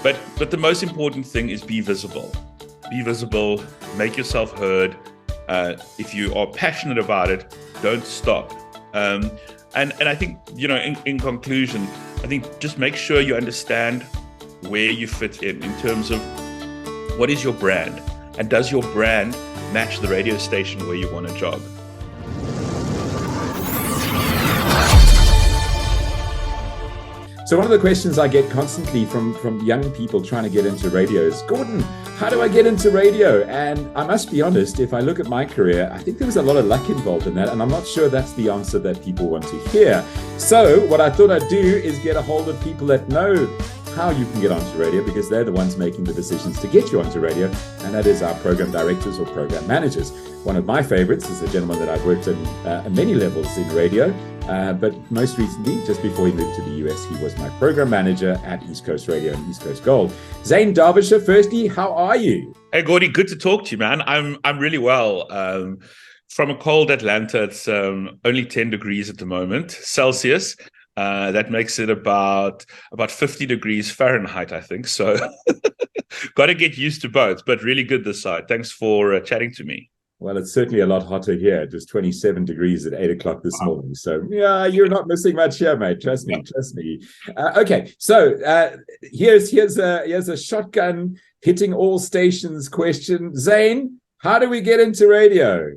But the most important thing is be visible. Be visible, make yourself heard. If you are passionate about it, don't stop. And I think, in conclusion, I think just make sure you understand where you fit in terms of what is your brand, and does your brand match the radio station where you want a job? So one of the questions I get constantly from young people trying to get into radio is, Gordon, how do I get into radio? And I must be honest, if I look at my career, I think there was a lot of luck involved in that, and I'm not sure that's the answer that people want to hear. So what I thought I'd do is get a hold of people that know how you can get onto radio, because they're the ones making the decisions to get you onto radio, and that is our program directors or program managers. One of my favorites is a gentleman that I've worked in at many levels in radio, but most recently, just before he moved to the US, he was my program manager at East Coast Radio and East Coast Gold. Zane D, firstly, how are you? Hey, Gordy, good to talk to you, man. I'm really well. From a cold Atlanta, it's only 10 degrees at the moment, Celsius. That makes it about 50 degrees Fahrenheit, I think. So got to get used to both, but really good this side. Thanks for chatting to me. Well, it's certainly a lot hotter here. It was 27 degrees at 8 o'clock this morning. So yeah, you're not missing much here, mate. Trust me. Okay, so here's a shotgun hitting all stations question. Zane, how do we get into radio?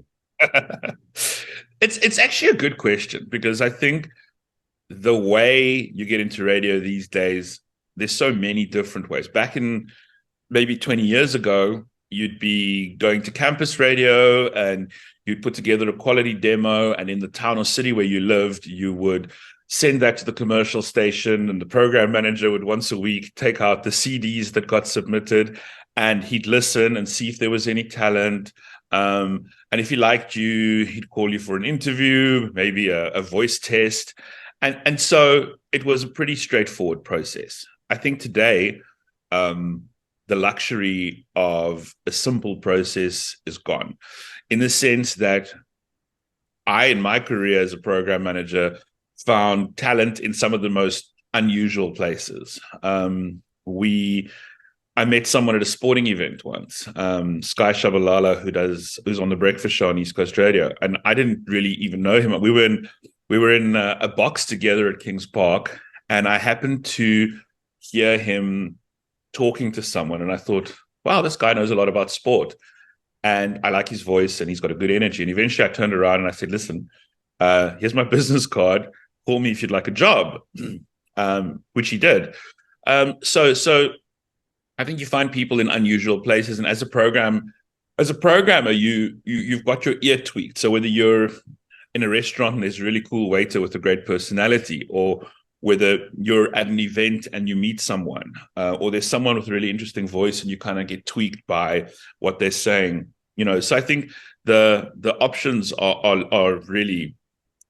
It's actually a good question, because I think the way you get into radio these days, there's so many different ways. Back in maybe 20 years ago, you'd be going to campus radio and you'd put together a quality demo, and in the town or city where you lived, you would send that to the commercial station, and the program manager would once a week take out the CDs that got submitted, and he'd listen and see if there was any talent. And if he liked you, he'd call you for an interview, maybe a voice test. And so it was a pretty straightforward process. I think today, the luxury of a simple process is gone, in the sense that I, in my career as a program manager, found talent in some of the most unusual places. I met someone at a sporting event once, Sky Shabalala, who's on the breakfast show on East Coast Radio, and I didn't really even know him. We were in a box together at Kings Park, and I happened to hear him talking to someone, and I thought, wow, this guy knows a lot about sport, and I like his voice, and he's got a good energy. And eventually I turned around and I said, listen, here's my business card. Call me if you'd like a job, which he did. So I think you find people in unusual places, and as a programmer, you've got your ear tweaked. So whether you're in a restaurant and there's a really cool waiter with a great personality, or whether you're at an event and you meet someone, or there's someone with a really interesting voice and you kind of get tweaked by what they're saying, So I think the options are really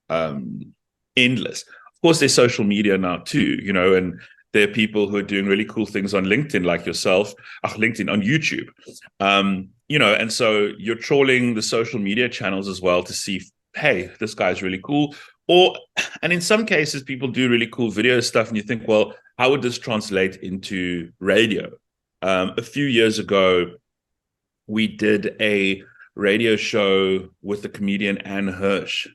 endless. Of course, there's social media now too, and there are people who are doing really cool things on LinkedIn, like yourself, on YouTube, and so you're trawling the social media channels as well to see, hey, this guy's really cool. And in some cases, people do really cool video stuff, and you think, well, how would this translate into radio? A few years ago, we did a radio show with the comedian Anne Hirsch.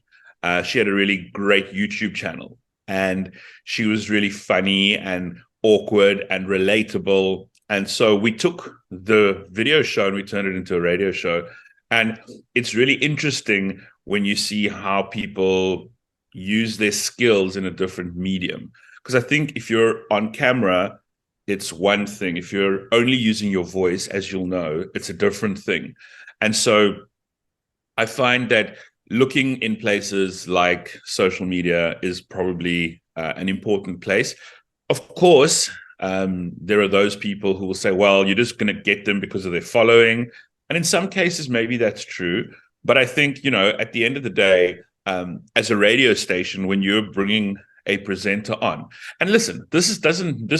She had a really great YouTube channel, and she was really funny and awkward and relatable. And so we took the video show and we turned it into a radio show. And it's really interesting when you see how people use their skills in a different medium. Because I think if you're on camera, it's one thing. If you're only using your voice, as you'll know, it's a different thing. And so I find that looking in places like social media is probably an important place. Of course, there are those people who will say, well, you're just going to get them because of their following. And in some cases, maybe that's true. But I think, at the end of the day, as a radio station, when you're bringing a presenter on, and listen, this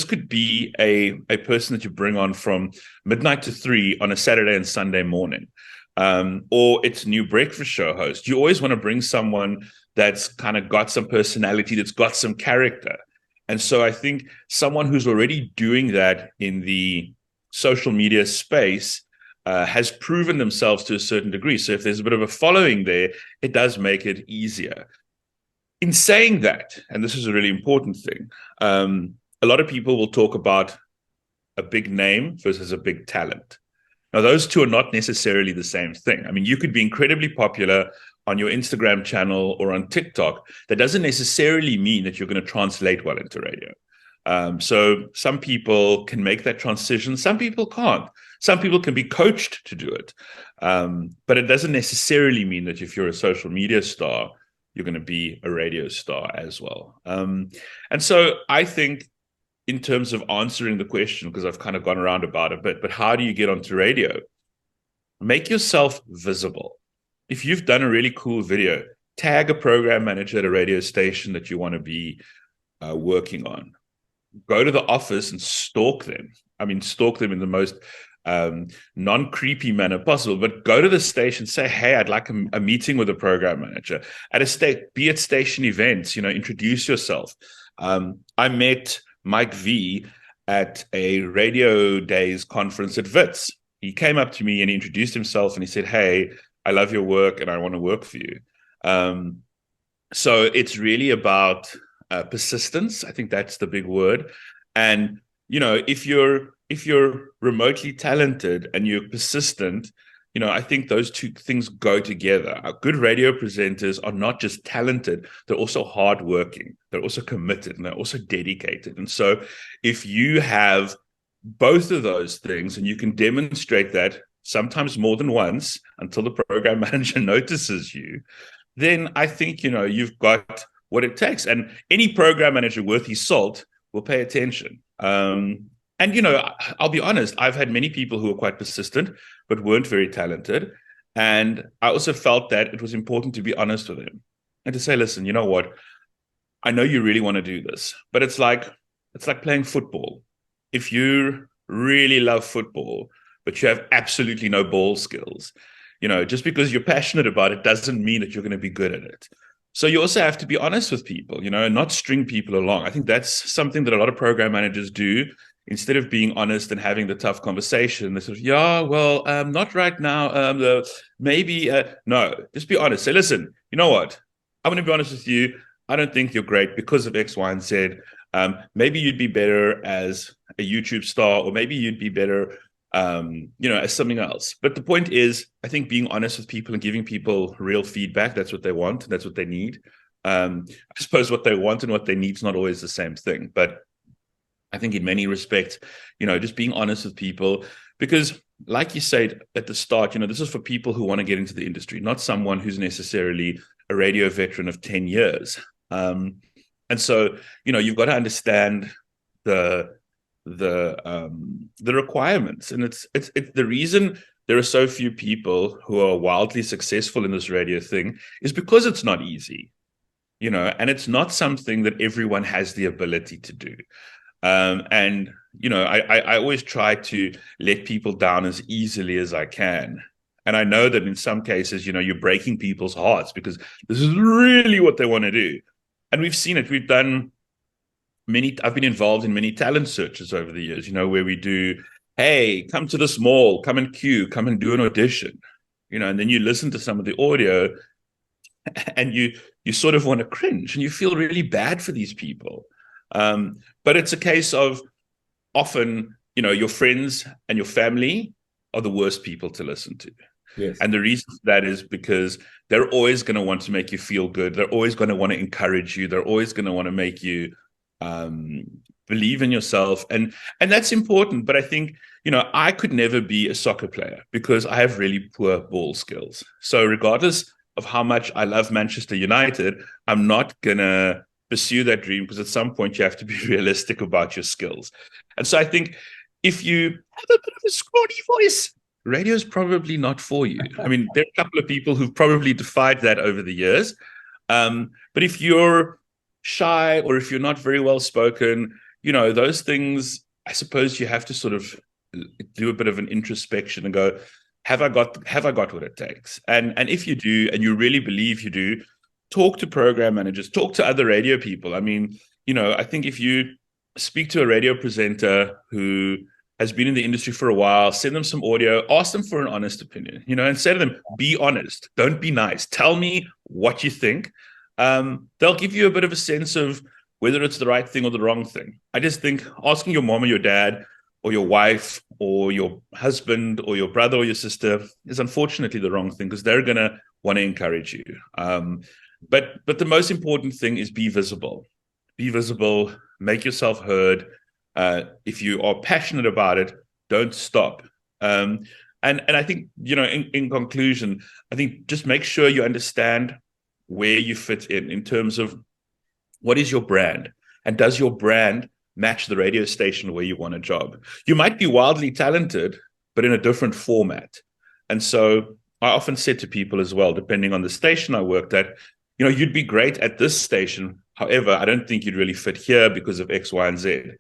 could be a person that you bring on from midnight to 3 on a Saturday and Sunday morning, or it's a new breakfast show host. You always want to bring someone that's kind of got some personality, that's got some character. And so I think someone who's already doing that in the social media space has proven themselves to a certain degree. So if there's a bit of a following there, it does make it easier. In saying that, and this is a really important thing, a lot of people will talk about a big name versus a big talent. Now, those two are not necessarily the same thing. I mean, you could be incredibly popular on your Instagram channel or on TikTok. That doesn't necessarily mean that you're going to translate well into radio. So some people can make that transition. Some people can't. Some people can be coached to do it. But it doesn't necessarily mean that if you're a social media star, you're going to be a radio star as well. And so I think in terms of answering the question, because I've kind of gone around about it, but how do you get onto radio? Make yourself visible. If you've done a really cool video, tag a program manager at a radio station that you want to be working on. Go to the office and stalk them. I mean, stalk them in the most non-creepy manner possible, but go to the station, say, hey, I'd like a meeting with a program manager at be at station events, introduce yourself. I met Mike V at a Radio Days conference at Wits. He came up to me and he introduced himself and he said, hey, I love your work and I want to work for you. So it's really about persistence. I think that's the big word. And, if you're remotely talented and you're persistent, I think those two things go together. Our good radio presenters are not just talented, they're also hardworking, they're also committed, and they're also dedicated. And so if you have both of those things and you can demonstrate that sometimes more than once until the program manager notices you, then I think, you've got what it takes. And any program manager worth his salt will pay attention. And, I'll be honest, I've had many people who were quite persistent, but weren't very talented. And I also felt that it was important to be honest with them and to say, listen, you know what? I know you really want to do this, but it's like playing football. If you really love football, but you have absolutely no ball skills, just because you're passionate about it doesn't mean that you're going to be good at it. So you also have to be honest with people, and not string people along. I think that's something that a lot of program managers do. Instead of being honest and having the tough conversation, they sort of, not right now. Maybe, no, just be honest. Say, listen, you know what? I'm going to be honest with you. I don't think you're great because of X, Y, and Z. Maybe you'd be better as a YouTube star, or maybe you'd be better, as something else. But the point is, I think being honest with people and giving people real feedback, that's what they want. That's what they need. I suppose what they want and what they need is not always the same thing, but I think in many respects, just being honest with people, because like you said at the start, this is for people who want to get into the industry, not someone who's necessarily a radio veteran of 10 years. And so, you've got to understand the requirements. And it's the reason there are so few people who are wildly successful in this radio thing is because it's not easy, and it's not something that everyone has the ability to do. And I always try to let people down as easily as I can. And I know that in some cases, you're breaking people's hearts because this is really what they want to do. And we've seen it. I've been involved in many talent searches over the years, where we do, hey, come to this mall, come and queue, come and do an audition, and then you listen to some of the audio and you sort of want to cringe and you feel really bad for these people. But it's a case of often, your friends and your family are the worst people to listen to. Yes. And the reason for that is because they're always going to want to make you feel good. They're always going to want to encourage you. They're always going to want to make you believe in yourself. And that's important. But I think, I could never be a soccer player because I have really poor ball skills. So regardless of how much I love Manchester United, I'm not going to pursue that dream because at some point you have to be realistic about your skills. And so I think if you have a bit of a scrawny voice, radio is probably not for you. I mean, there are a couple of people who've probably defied that over the years. But if you're shy or if you're not very well spoken, those things, I suppose you have to sort of do a bit of an introspection and go, have I got what it takes? And if you do, and you really believe you do, talk to program managers, talk to other radio people. I mean, I think if you speak to a radio presenter who has been in the industry for a while, send them some audio, ask them for an honest opinion, and say to them, be honest, don't be nice. Tell me what you think. They'll give you a bit of a sense of whether it's the right thing or the wrong thing. I just think asking your mom or your dad or your wife or your husband or your brother or your sister is unfortunately the wrong thing, because they're going to want to encourage you. But the most important thing is be visible. Be visible, make yourself heard. If you are passionate about it, don't stop. And I think, in conclusion, I think just make sure you understand where you fit in terms of what is your brand, and does your brand match the radio station where you want a job? You might be wildly talented, but in a different format. And so I often said to people as well, depending on the station I worked at, you'd be great at this station. However, I don't think you'd really fit here because of X, Y, and Z.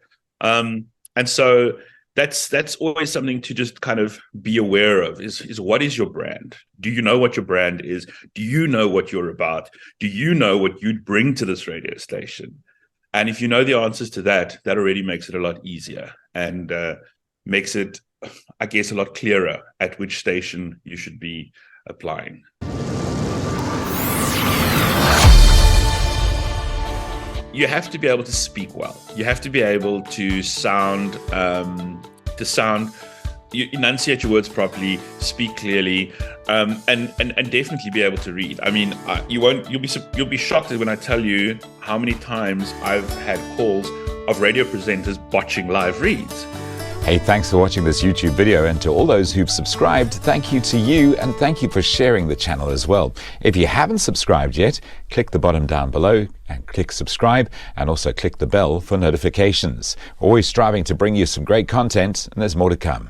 And so that's always something to just kind of be aware of is what is your brand? Do you know what your brand is? Do you know what you're about? Do you know what you'd bring to this radio station? And if you know the answers to that already makes it a lot easier and makes it, I guess, a lot clearer at which station you should be applying. You have to be able to speak well. You have to be able to you enunciate your words properly, speak clearly, and definitely be able to read. I mean, you'll be shocked when I tell you how many times I've had calls of radio presenters botching live reads. Hey, thanks for watching this YouTube video, and to all those who've subscribed, thank you to you, and thank you for sharing the channel as well. If you haven't subscribed yet, click the button down below and click subscribe, and also click the bell for notifications. Always striving to bring you some great content, and there's more to come.